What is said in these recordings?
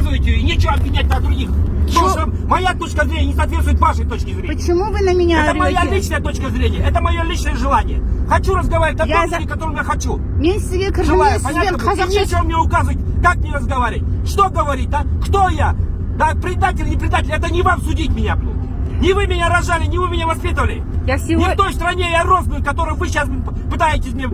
высказываете и нечего обвинять на других. Потому что моя точка зрения не соответствует вашей точке зрения. Почему вы на меня Это моя орете? личная точка зрения, это мое личное желание. Хочу разговаривать о том, о котором я хочу. Мен сізге кірдім, Желаю, сізбен понятно? И қазақша... нечего мне указывать, как мне разговаривать. Что говорить, а? Кто я? Да, предатель, не предатель, это не вам судить меня, блин. Не вы меня рожали, не вы меня воспитывали. Я Не сегодня... в той стране я рос, блин, в которой вы сейчас пытаетесь мне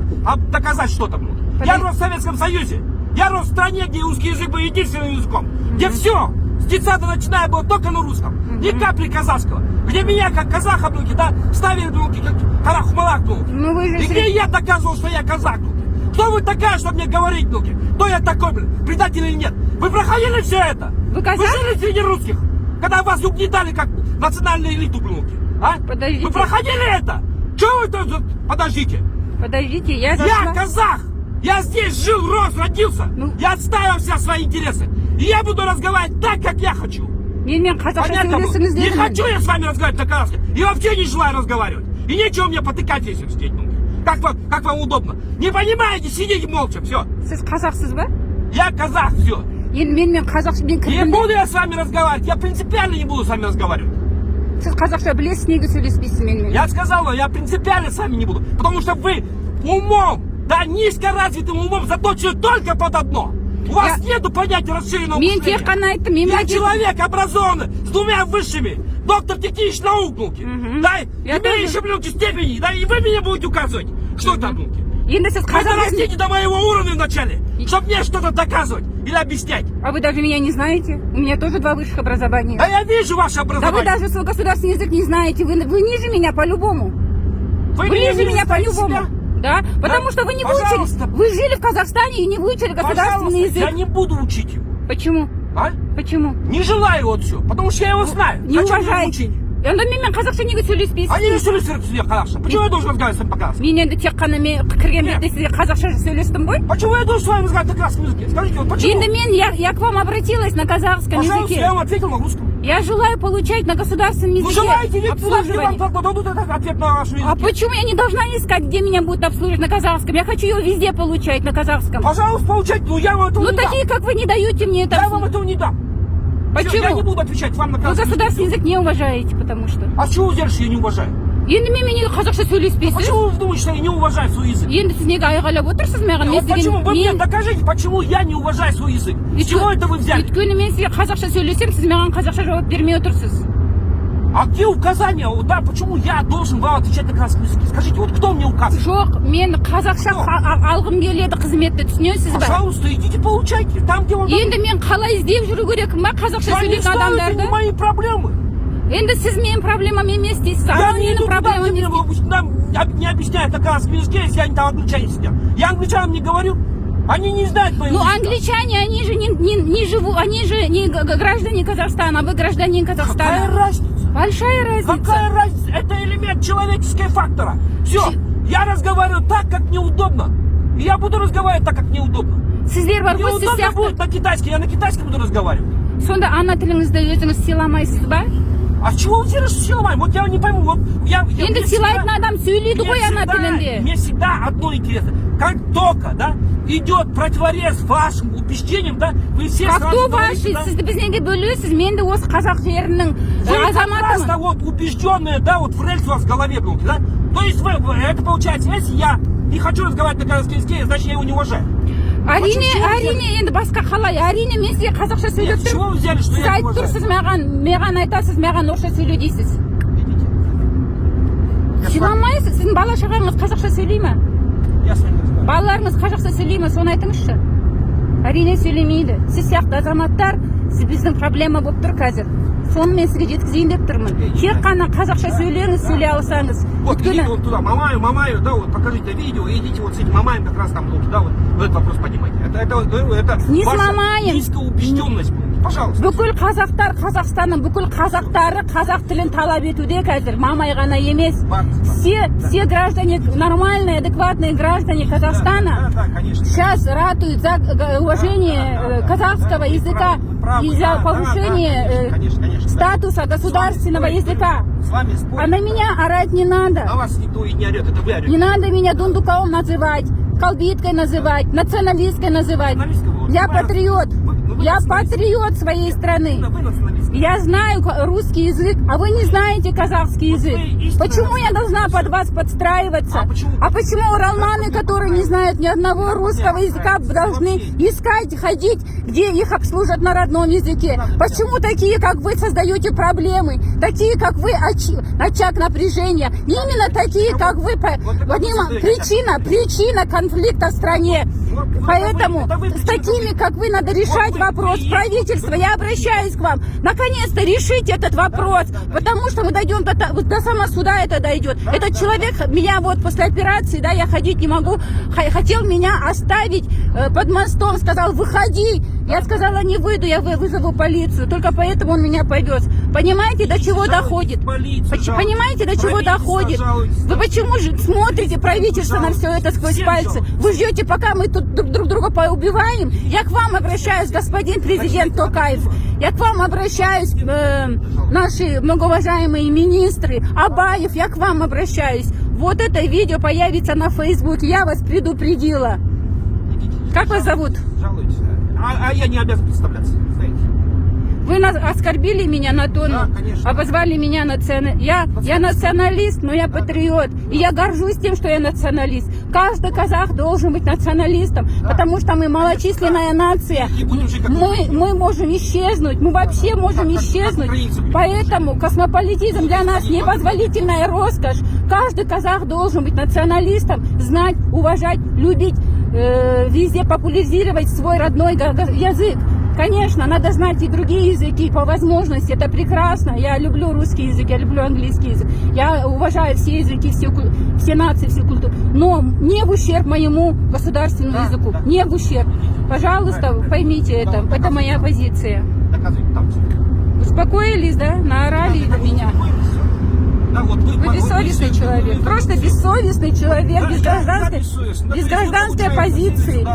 доказать что-то, блин. Я рос в Советском Союзе. Я рос в стране, где русский язык был единственным языком. Где все, с детства начиная, было только на русском. Ни капли казахского. Где меня, как казаха, блин, да, ставили, блин, как карах-малах, блин. Ну вы же... И где я доказывал, что я казах, блин. Кто вы такая, чтобы мне говорить, блин? Кто я такой, блин? Предатель или нет? Вы проходили все это? Вы казах? Вы жили среди русских? Когда вас угнетали как национальную элиту, блин, а? Подождите. Вы проходили это? Чего вы тут? Подождите. Подождите, я Я зашла... казах! Я здесь жил, рос, родился. Ну. Я отстаивал все свои интересы. И я буду разговаривать так, как я хочу. Мен қазақша Понятно? сөйлесіңіз Не дедім. хочу я с вами разговаривать на казахском. И вообще не желаю разговаривать. И нечего мне потыкать здесь сидеть. Как вам удобно. Не понимаете, сидите молча, все. Сіз қазақсыз ба? Я казах, все. Енді мен қазақша... Мен Не кірдім... буду я с вами разговаривать. Я принципиально не буду с вами разговаривать. Сіз қазақша білесіз, неге сөйлеспейсіз менімен? Я сказал, я принципиально с вами не буду. Потому что вы умом, да, низкоразвитым умом заточены только под одно. У вас нету понятия расширенного Мен мышления. тек қана айттым, Я мемлекет... человек образованный, с двумя высшими, доктор технических наук, науки. Да, Я имеющий блюки степени, да, и вы мне будете указывать, что там, науки. Енді сіз Вы қазақ... дорастите до моего уровня вначале, чтобы мне что-то доказывать или объяснять. А вы даже меня не знаете? У меня тоже 2 высших образования. Да я вижу ваше Да вы образование. даже свой государственный язык не знаете. Вы ниже меня по-любому. Вы ниже меня по-любому. Да? Потому что вы не Пожалуйста. выучили. Вы жили в Казахстане и не выучили государственный Пожалуйста, я язык. не буду учить его. Почему? А? Почему? Не желаю вот все, потому что я его знаю. Не Зачем мне уважаете. учить? Онда мен қазақша неге сөйлеспейсіз? Они не сөйлестеріп сізге қазақша. Почему я должен разговаривать с вами по-казахски? Мен енді тек қана мен кірген бетте сізге қазақша сөйлестім ғой. Почему я должен с вами разговаривать на казахском языке? Скажите, вот почему? Енді мен, я к вам обратилась на казахском Пожалуйста, я языке. вам ответил на русском. Я желаю получать на государственном Ну языке желаете, ведь вам обслуживание. тогда дадут этот ответ на вашу языке. А почему я не должна искать, где меня будут обслуживать на казахском? Я хочу его везде получать на казахском. Пожалуйста, получайте, но я вам этого Ну не такие, дам. как вы, не даете мне это. Я вам этого не дам. Всё, я не Почему? буду отвечать вам на Вы казахском государственный языке. язык не уважаете, потому что. А с чего вы держите, я не уважаю? Енді мен мені қазақша сөйлеспейсіз. Почему вы думаете, что я не уважаю свой язык? Енді сіз неге айғайлап отырсыз маған? Вот почему? Вы мне докажите, почему я не уважаю свой язык. С чего это вы взяли? Өйткені мен сізге қазақша сөйлесем, сіз маған қазақша жауап бермей отырсыз. А где указания? Вот, да, почему я должен вам отвечать на казахском языке? Скажите, вот кто мне указывает? Жоқ, мен қазақша алғым келеді қызметті, түсінесіз ба? Пожалуйста, идите получайте. Там, где вам... Енді мен қалай іздеп жүру керекпін ба қазақша Я не сөйлейтін знаю, это адамдарды? не мои проблемы. Енді сіз менің проблемам емес дейсіз, Я ана не менің иду туда, проблемам где емес. мне нам не объясняют на казахском языке, если они там англичане сидят. Я англичанам не говорю, они не знают моего Ну, языка. англичане, они же не живут, они же не граждане Казахстана, а вы гражданин Какая Казахстана. разница? Большая разница. Какая разница? Это элемент человеческого фактора. Все, я разговариваю так, как мне удобно. И я буду разговаривать так, как мне удобно. Сіздер бар ғой, сіз Неудобно будет сияқты. на китайском, я на китайском буду разговаривать. Сонда ана тіліңізді өзіңіз сыйламайсыз ба? А с чего вы взяли, что силовая? Вот я не пойму. Вот Енді мне сыйлайтын всегда- адам сөйлейді ғой ана тілінде. Мне всегда одно интересно. Как только, да, идет противорез вашим убеждениям, да, вы все Как сразу то говорите, ваши, да, сізді біз неге бөлесіз? Мен де осы қазақ жерінің вы как раз азаматымын. вот убежденные, да, вот в рельс у вас в голове, блин, да? То есть это получается, если я не хочу разговаривать на казахском языке, значит я его не уважаю. Әрине, енді басқа қалай. Әрине, мен сізге қазақша Нет, сөйлеп с чего тұрмын. вы взяли, что Сіз я не айтып уважаю? тұрсыз маған айтасыз, маған орысша сөйле дейсіз. Идите. Я с вами- Сыйламайсыз, сіздің бала шағаңыз қазақша сөйлей ме? Я с вами разговариваю. Балаларыңыз қазақша сөйлей ме? Соны айтыңызшы. Әрине сөйлемейді. Сіз сияқты азаматтар, біздің проблема болып тұр қазір. Соны мен сізге жеткізейін деп тұрмын. Тек қана қазақша сөйлеңіз, сөйлей алсаңыз. Вот Өйткені- идите вот туда, мамаю, да, вот покажите видео, идите вот с этим мамаем как раз там туда, вот этот вопрос поднимайте. Это Не с ваша мамаем. низкая убежденность, пожалуйста. Бүкіл қазақтар, Қазақстанның бүкіл қазақтары қазақ тілін талап етуде қазір. Мамай ғана емес. Все граждане, нормальные, адекватные граждане Казахстана Да, конечно. сейчас ратуют за уважение казахского языка и за повышение конечно, статуса государственного языка. С вами спорить. А на меня орать не На надо. вас никто и не орет, это вы орете. Не надо меня дундуком называть, колбиткой называть, националисткой называть. Националисткой вы вот Я правильно. патриот. Вы Я патриот своей страны. Вы националист. Я знаю русский язык, а вы не знаете казахский язык. вы истинная Почему я должна националист. под вас подстраиваться? А почему? Почему уралманы, которые не знают ни одного русского языка, должны искать, ходить, где их обслужат на родном языке? Почему такие, как вы, создаете проблемы? Такие, как вы, очаг напряжения. Именно такие, как вы, причина конфликта в стране. Поэтому с такими, как вы, надо решать вопрос. Правительство, я обращаюсь к вам. Наконец-то решите этот вопрос, потому что мы дойдем до самого суда, это дойдет. Этот человек меня вот после операции, да, я ходить не могу, хотел меня оставить под мостом, сказал, выходи. Я сказала, не выйду, я вызову полицию. Только поэтому он меня повез. Понимаете, до чего доходит? Понимаете, до чего доходит? Вы почему же смотрите правительство на все это сквозь пальцы? Вы ждете, пока мы тут друг друга поубиваем? Я к вам обращаюсь, господин президент Токаев. Я к вам обращаюсь, наши многоуважаемые министры. Абаев, я к вам обращаюсь. Вот это видео появится на Фейсбуке. Я вас предупредила. Как вас зовут? Жалуйтесь. А я не обязан представляться. Знаете. Вы оскорбили меня на тону, Да, конечно. обозвали меня я националист, но я патриот. И я горжусь тем, что я националист. Каждый казах должен быть националистом, потому что мы малочисленная нация. И будем жить, как вы. Мы можем исчезнуть, мы вообще можем исчезнуть. Поэтому космополитизм для нас непозволительная роскошь. Каждый казах должен быть националистом, знать, уважать, любить, везде популяризировать свой родной язык. Конечно, надо знать и другие языки по возможности, это прекрасно. Я люблю русский язык, я люблю английский язык. Я уважаю все языки, все нации, все культуры. Но не в ущерб моему государственному языку, не в ущерб. Пожалуйста, поймите это, это моя позиция. Доказывайте там. Успокоились, да? Наорали на меня. Да, вот Вы бессовестный человек, просто бессовестный человек, без гражданской позиции.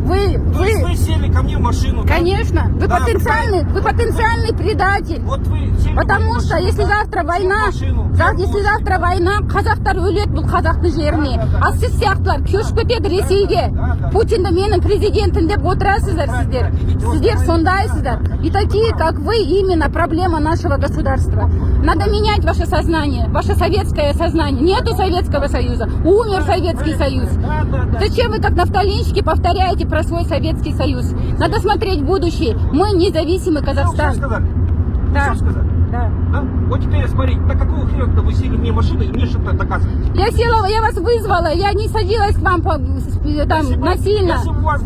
Вы сели ко мне в машину. Конечно, вы Да, потенциальный предатель. Вот вы сели Потому в что машину, если да, завтра война, сели в машину, если завтра война, қазақтар өледі бұл қазақтың жеріне. А сіз сияқтылар көшіп кетеді Ресейге. Путинді менің президентім деп отырасыздар сіздер. Сіздер сондайсыздар. И такие, как вы, именно проблема нашего государства. Надо менять ваше сознание, ваше советское сознание. Нету Советского Союза, умер Советский Союз. Зачем вы как нафталинщики повторяете про свой Советский Союз? Надо смотреть в будущее. Мы независимый Казахстан. Что сказали? Да. Что сказали? Да. Да? Вот теперь смотри, на какого хрена вы сели мне в машину и мне что-то доказываете? Я села, я вас вызвала, я не садилась к вам насильно.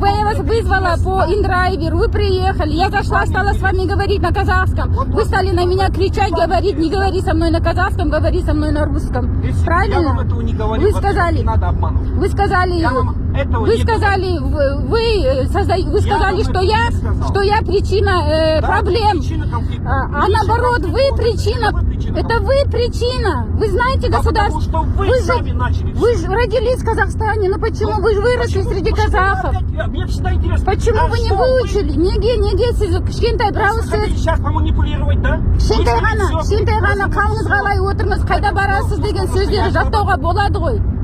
Я вас вызвала по индрайверу, вы приехали, я зашла, стала с вами говорить на казахском. Вы стали на меня кричать, говорить, не говори со мной на казахском, говори со мной на русском. Если Правильно? я вам этого не говорил, Вы вообще сказали, не надо обманывать. вы сказали, Я вам этого вы не сказали, вы сказали, вам что я причина Да, проблем. причина конфликта. А наоборот, вы причина, это вы причина. Вы знаете государство. Потому что вы сами начали. Вы же родились в Казахстане, но почему вы же выросли среди казахов? Мне всегда интересно. Почему вы не выучили? Неге сіз кішкентай брауыз Сейчас поманипулировать, да? кішкентай ғана қалыңыз қалай отырмыз, қайда барасыз деген сөздерді жаттауға болады ғой.